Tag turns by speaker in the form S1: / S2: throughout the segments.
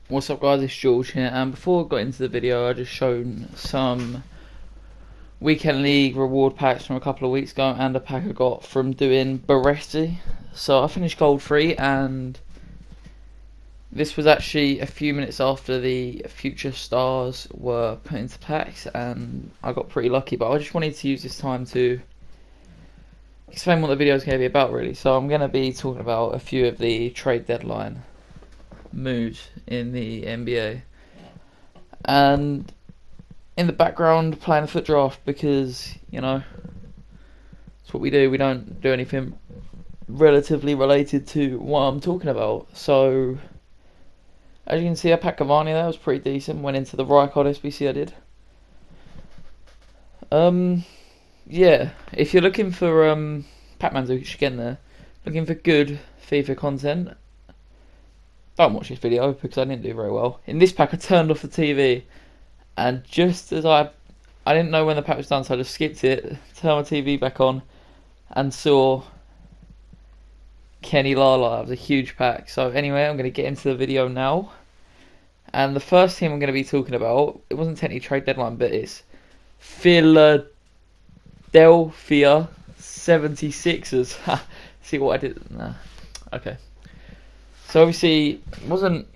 S1: What's up guys, it's George here, and before I got into the video I just shown some weekend league reward packs from a couple of weeks ago and a pack I got from doing Baresti. So I finished gold 3, and this was actually a few minutes after the future stars were put into packs, and I got pretty lucky. But I just wanted to use this time to explain what the video is going to be about really. So I'm going to be talking about a few of the trade deadline moves in the NBA, and in the background playing a foot draft, because you know it's what we do. We don't do anything relatively related to what I'm talking about. So as you can see, I packed Cavani there. Was pretty decent. Went into the Rijkaard SBC I did. Yeah, if you're looking for Pac-Man you should get in there. Looking for good FIFA content, don't watch this video because I didn't do very well. In this pack I turned off the TV, and just as I didn't know when the pack was done, so I just skipped it, turned my TV back on, and saw Kenny Lala. It was a huge pack. So anyway, I'm going to get into the video now. And the first team I'm going to be talking about, it wasn't technically trade deadline, but it's Philadelphia 76ers. See what I did? Nah. Okay. So obviously wasn't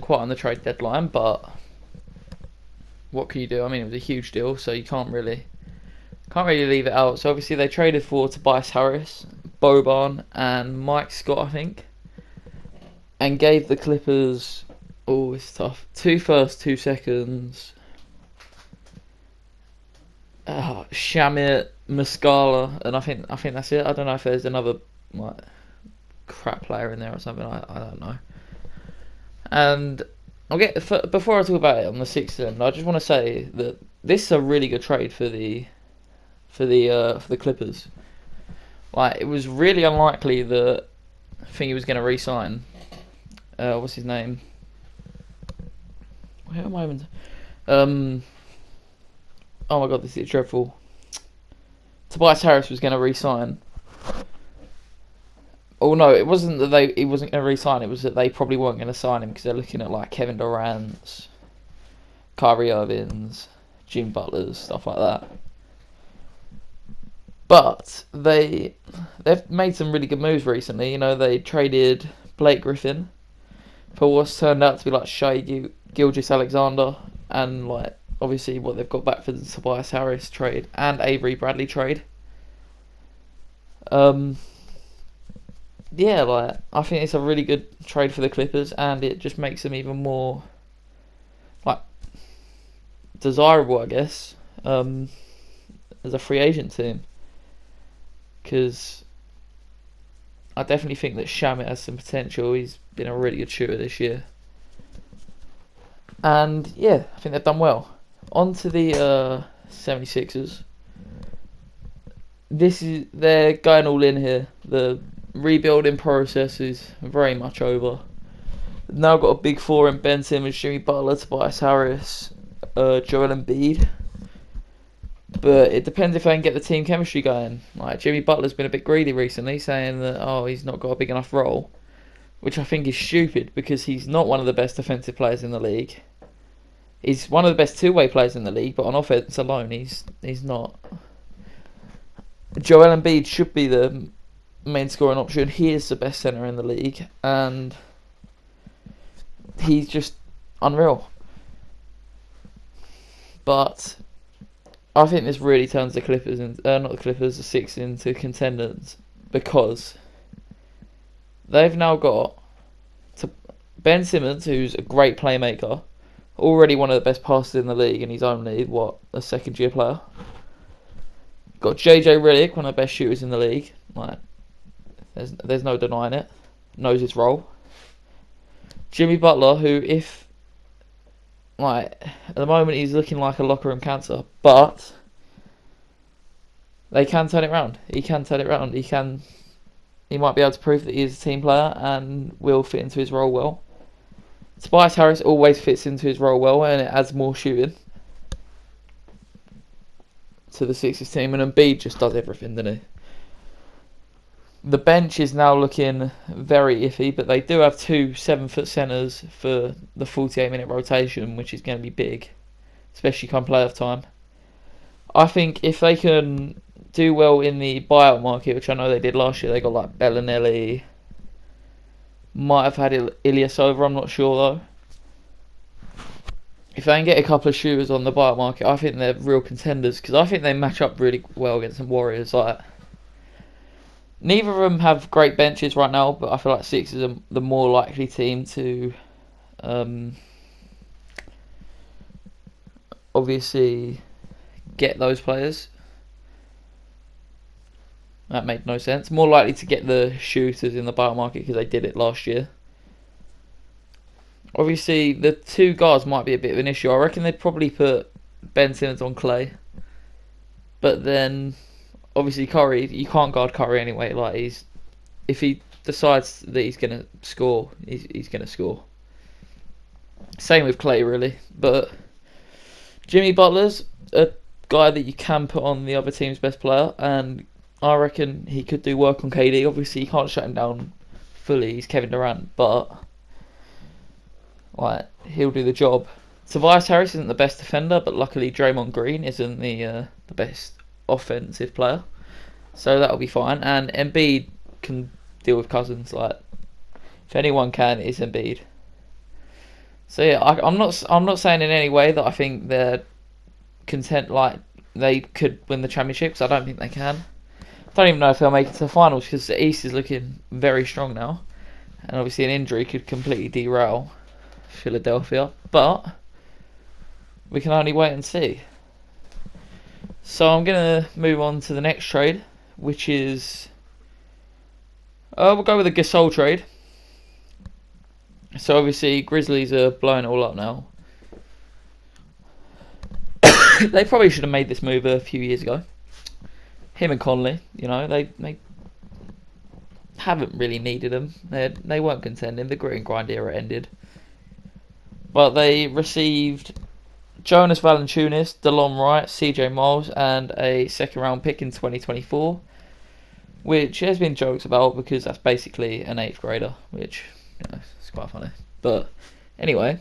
S1: quite on the trade deadline, but what can you do? I mean, it was a huge deal, so you can't really leave it out. So obviously they traded for Tobias Harris, Boban, and Mike Scott, I think, and gave the Clippers, oh, it's tough, 2 firsts, 2 seconds, Shamit, Muscala, and I think that's it. I don't know if there's another like crap player in there or something. I don't know. And before I talk about it on the Sixers end, I just want to say that this is a really good trade for the Clippers. Like, it was really unlikely that he was going to re-sign. What's his name? Where am I even? Oh my god, this is dreadful. Tobias Harris was going to re-sign. Oh no, it wasn't that he wasn't going to re-sign. It was that they probably weren't going to sign him because they're looking at like Kevin Durant's, Kyrie Irving's, Jimmy Butler's, stuff like that. But they've made some really good moves recently. You know, they traded Blake Griffin for what's turned out to be like Shai Gilgeous-Alexander, and like obviously what they've got back for the Tobias Harris trade and Avery Bradley trade. Yeah, like I think it's a really good trade for the Clippers, and it just makes them even more like desirable, I guess, as a free agent team. Because I definitely think that Shamit has some potential. He's been a really good shooter this year, and yeah, I think they've done well. On to the 76ers. They're going all in here. The rebuilding process is very much over. They've now got a big four in Ben Simmons, Jimmy Butler, Tobias Harris, Joel Embiid. But it depends if they can get the team chemistry going. Like, Jimmy Butler's been a bit greedy recently, saying that he's not got a big enough role, which I think is stupid because he's not one of the best defensive players in the league. He's one of the best two-way players in the league, but on offense alone, he's not. Joel Embiid should be the main scoring option. He is the best center in the league, and he's just unreal. But I think this really turns the Clippers, the Sixers into contenders, because they've now got Ben Simmons, who's a great playmaker, already one of the best passers in the league, and he's only a second-year player. Got JJ Redick, one of the best shooters in the league. Like, there's no denying it. Knows his role. Jimmy Butler, who at the moment he's looking like a locker room cancer, but they can turn it around. He can turn it around. He might be able to prove that he is a team player and will fit into his role well. Tobias Harris always fits into his role well, and it adds more shooting to the Sixers team, and Embiid just does everything, doesn't he? The bench is now looking very iffy, but they do have two 7-foot centres for the 48-minute rotation, which is going to be big, especially come playoff time. I think if they can do well in the buyout market, which I know they did last year, they got like Bellinelli, might have had Ilyasova, I'm not sure though. If they can get a couple of shooters on the buyout market, I think they're real contenders, because I think they match up really well against some Warriors. Like, neither of them have great benches right now, but I feel like Sixers are the more likely team to obviously get those players. That made no sense. More likely to get the shooters in the buyout market because they did it last year. Obviously, the two guards might be a bit of an issue. I reckon they'd probably put Ben Simmons on Clay. But then, obviously, Curry, you can't guard Curry anyway. Like, if he decides that he's going to score, he's going to score. Same with Clay, really. But Jimmy Butler's a guy that you can put on the other team's best player, and I reckon he could do work on KD. Obviously, you can't shut him down fully. He's Kevin Durant, but like, he'll do the job. Tobias Harris isn't the best defender, but luckily Draymond Green isn't the best offensive player, so that'll be fine. And Embiid can deal with Cousins. Like, if anyone can, it's Embiid. So yeah, I'm not saying in any way that I think they're content, like they could win the championship, because I don't think they can. I don't even know if they'll make it to the finals, because the East is looking very strong now, and obviously an injury could completely derail Philadelphia, but we can only wait and see. So I'm going to move on to the next trade, which is we'll go with the Gasol trade. So obviously Grizzlies are blowing it all up now. They probably should have made this move a few years ago. Him and Conley, you know, they haven't really needed them. They weren't contending. The grit and grind era ended. But they received Jonas Valanciunas, DeLon Wright, CJ Miles, and a second round pick in 2024, which has been joked about because that's basically an 8th grader, which, you know, it's quite funny. But anyway,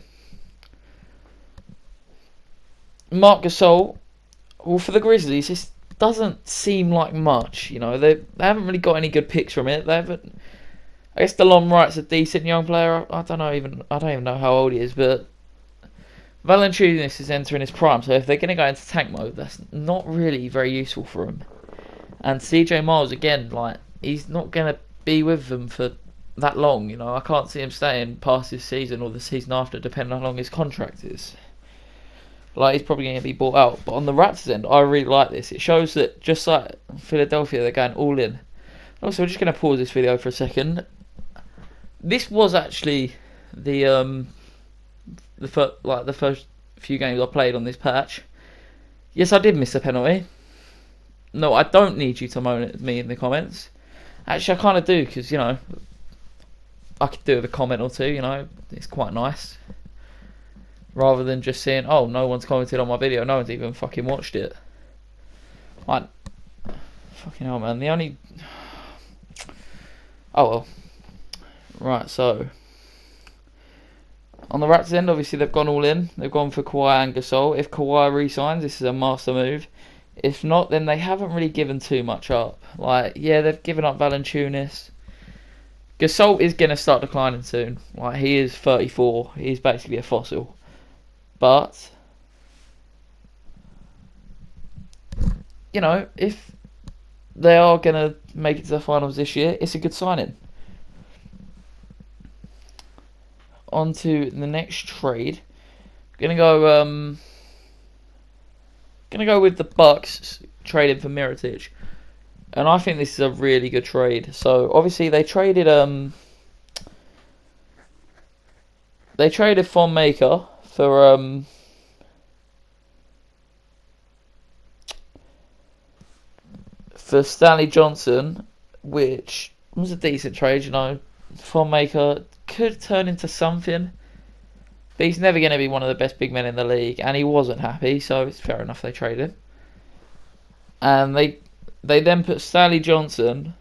S1: Marc Gasol, well, for the Grizzlies, this doesn't seem like much. You know, they haven't really got any good picks from it. They haven't. I guess DeLon Wright's a decent young player. I don't even know how old he is, but Valanciunas is entering his prime. So if they're going to go into tank mode, that's not really very useful for him. And CJ Miles, again, like, he's not going to be with them for that long. You know, I can't see him staying past this season or the season after, depending on how long his contract is. Like, he's probably going to be bought out. But on the Raptors end, I really like this. It shows that just like Philadelphia, they're going all in. Also, we're just going to pause this video for a second. This was actually the first few games I played on this patch. Yes, I did miss a penalty. No, I don't need you to moan at me in the comments. Actually, I kind of do, because, you know, I could do with a comment or two, you know. It's quite nice. Rather than just saying, oh, no one's commented on my video, no one's even fucking watched it. Like, fucking hell, man. The only... Oh, well. Right, so... On the Raptors end, obviously they've gone all in. They've gone for Kawhi and Gasol. If Kawhi re-signs, this is a master move. If not, then they haven't really given too much up. Like, yeah, they've given up Valanciunas. Gasol is going to start declining soon. Like, he is 34. He's basically a fossil. But, you know, if they are going to make it to the finals this year, it's a good signing. On to the next trade. Gonna go with the Bucks trading for Mirotic, and I think this is a really good trade. So obviously they traded Von Maker for Stanley Johnson, which was a decent trade. You know, Von Maker could turn into something, but he's never going to be one of the best big men in the league, and he wasn't happy, so it's fair enough they traded him. And they then put Stanley Johnson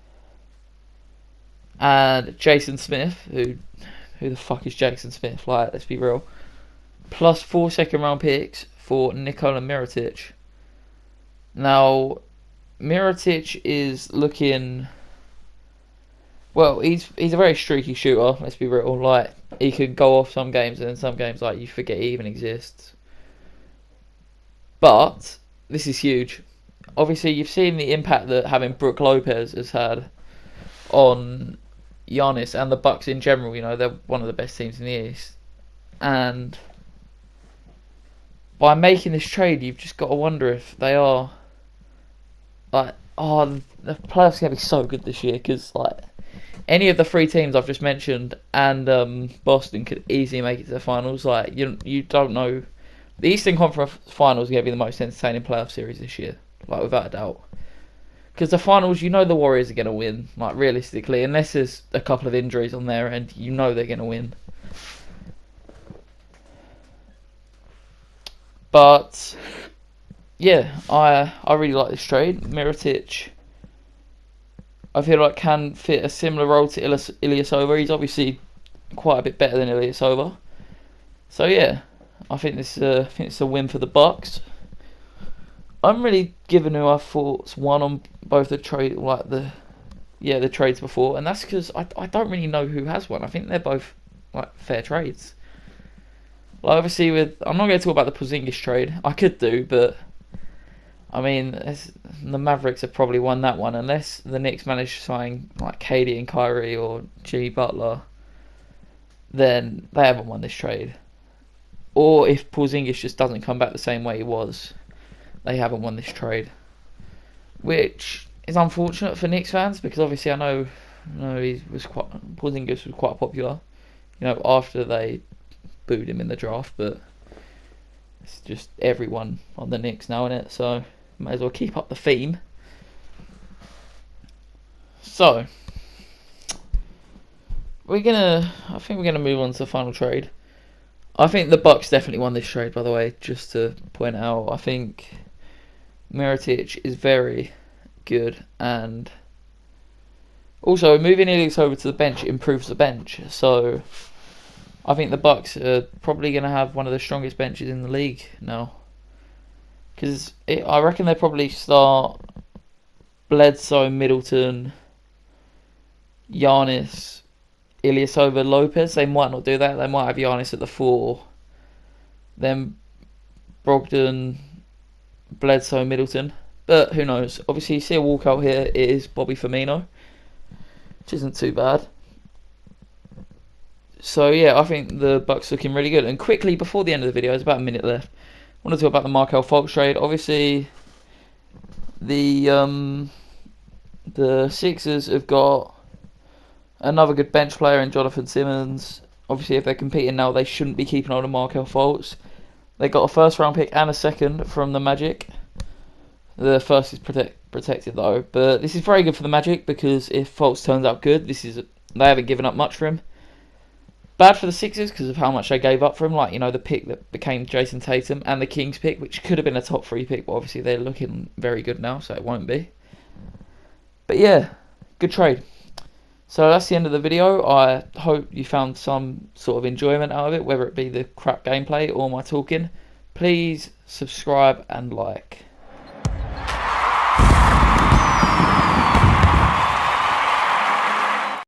S1: and Jason Smith, who the fuck is Jason Smith? Like, let's be real. Plus 4 second round picks for Nikola Mirotic. Now, Mirotic is looking. Well, he's a very streaky shooter. Let's be real. Like, he could go off some games, and then some games, like, you forget he even exists. But this is huge. Obviously, you've seen the impact that having Brook Lopez has had on Giannis and the Bucks in general. You know, they're one of the best teams in the East, and by making this trade, you've just got to wonder if they are like, oh, the playoffs are gonna be so good this year, because like any of the three teams I've just mentioned and Boston could easily make it to the finals. Like, you don't know. The Eastern Conference Finals are going to be the most entertaining playoff series this year, like, without a doubt. Because the finals, you know the Warriors are going to win, like, realistically, unless there's a couple of injuries on their end, you know they're going to win. But yeah, I really like this trade. Mirotic, I feel like, can fit a similar role to Ilyasova. He's obviously quite a bit better than Ilyasova. So yeah, I think this is a win for the Bucks. I'm really giving who I thought's won on both the trade, like the trades before, and that's because I don't really know who has won. I think they're both like fair trades. Like, obviously, I'm not going to talk about the Porzingis trade. I could do, but I mean, the Mavericks have probably won that one, unless the Knicks manage to sign like KD and Kyrie or Jimmy Butler. Then they haven't won this trade. Or if Porzingis just doesn't come back the same way he was, they haven't won this trade, which is unfortunate for Knicks fans, because obviously I know Porzingis was quite popular, you know, after they booed him in the draft, but it's just everyone on the Knicks now, innit? So might as well keep up the theme. So I think we're gonna move on to the final trade. I think the Bucks definitely won this trade, by the way, just to point out. I think Mirotic is very good, and also moving Ilyich over to the bench improves the bench. So I think the Bucks are probably going to have one of the strongest benches in the league now, because I reckon they probably start Bledsoe, Middleton, Giannis, Ilyasova, Lopez. They might not do that. They might have Giannis at the 4, then Brogdon, Bledsoe, Middleton. But who knows? Obviously, you see a walkout here. It is Bobby Firmino, which isn't too bad. So yeah, I think the Bucks looking really good. And quickly, before the end of the video, there's about a minute left, I want to talk about the Markelle Fultz trade. Obviously, the Sixers have got another good bench player in Jonathan Simmons. Obviously, if they're competing now, they shouldn't be keeping hold of Markelle Fultz. They got a first round pick and a second from the Magic. The first is protected though, but this is very good for the Magic, because if Fultz turns out good, they haven't given up much for him. Bad for the Sixers because of how much they gave up for him, like, you know, the pick that became Jason Tatum and the Kings pick, which could have been a top 3 pick, but obviously they're looking very good now, so it won't be. But yeah, good trade. So that's the end of the video. I hope you found some sort of enjoyment out of it, whether it be the crap gameplay or my talking. Please subscribe and like.